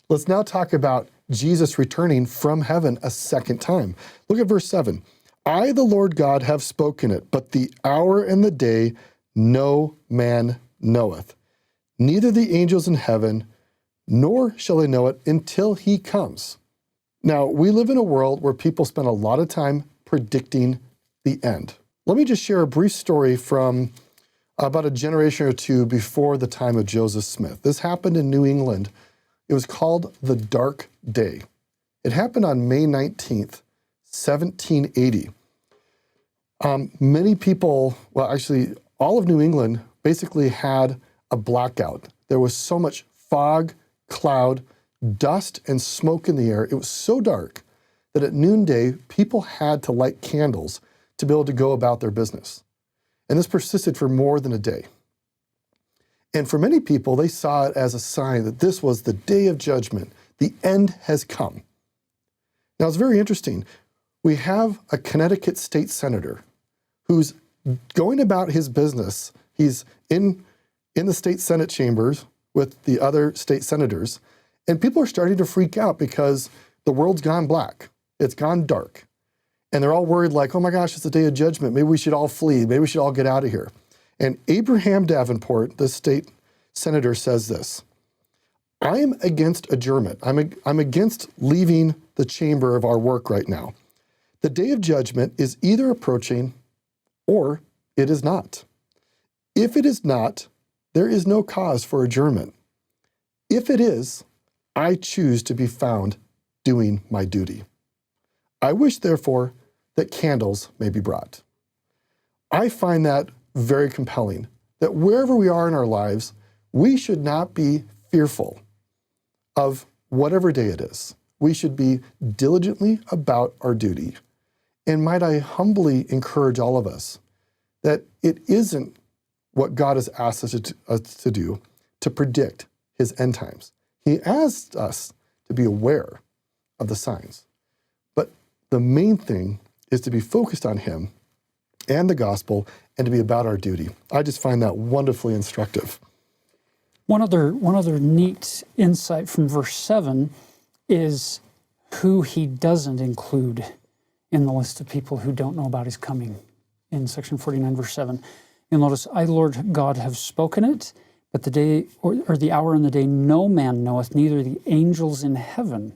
Let's now talk about Jesus returning from heaven a second time. Look at verse 7. I, the Lord God, have spoken it, but the hour and the day no man knoweth, neither the angels in heaven, nor shall they know it until he comes. Now, we live in a world where people spend a lot of time predicting the end. Let me just share a brief story from about a generation or two before the time of Joseph Smith. This happened in New England. It was called the Dark Day. It happened on May 19th, 1780. Many people, well, actually, all of New England basically had a blackout. There was so much fog, cloud, dust, and smoke in the air. It was so dark that at noonday, people had to light candles to be able to go about their business. And this persisted for more than a day. And for many people, they saw it as a sign that this was the day of judgment. The end has come. Now, it's very interesting. We have a Connecticut state senator who's going about his business. He's in the state Senate chambers with the other state senators, and people are starting to freak out because the world's gone black. It's gone dark. And they're all worried like, oh my gosh, it's the day of judgment. Maybe we should all flee. Maybe we should all get out of here. And Abraham Davenport, the state senator, says this: I am against adjournment. I'm against leaving the chamber of our work right now. The day of judgment is either approaching or it is not. If it is not, there is no cause for adjournment. If it is, I choose to be found doing my duty. I wish, therefore, that candles may be brought. I find that very compelling, that wherever we are in our lives, we should not be fearful of whatever day it is. We should be diligently about our duty. And might I humbly encourage all of us that it isn't what God has asked us to do, to predict his end times. He asked us to be aware of the signs. But the main thing is to be focused on him and the gospel and to be about our duty. I just find that wonderfully instructive. One other neat insight from verse 7 is who he doesn't include in the list of people who don't know about his coming. In section 49, verse 7, you'll notice, I, Lord God, have spoken it, but the day or the hour and the day no man knoweth, neither the angels in heaven,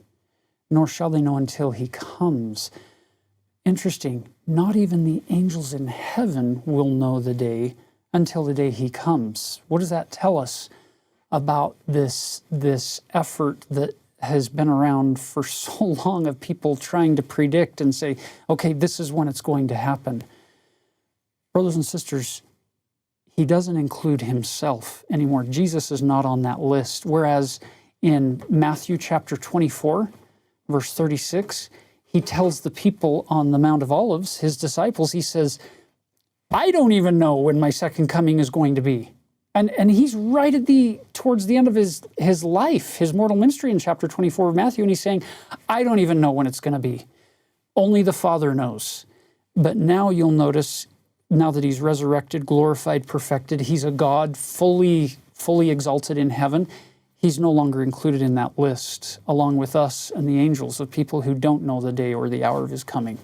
nor shall they know until he comes. Interesting, not even the angels in heaven will know the day until the day he comes. What does that tell us about this effort that has been around for so long of people trying to predict and say, okay, this is when it's going to happen? Brothers and sisters, he doesn't include himself anymore. Jesus is not on that list. Whereas in Matthew chapter 24, verse 36, he tells the people on the Mount of Olives, his disciples, he says, I don't even know when my second coming is going to be. And he's right at towards the end of his life, his mortal ministry in chapter 24 of Matthew, and he's saying, I don't even know when it's going to be. Only the Father knows. But now you'll notice, now that he's resurrected, glorified, perfected, he's a God fully exalted in heaven. He's no longer included in that list, along with us and the angels of people who don't know the day or the hour of his coming.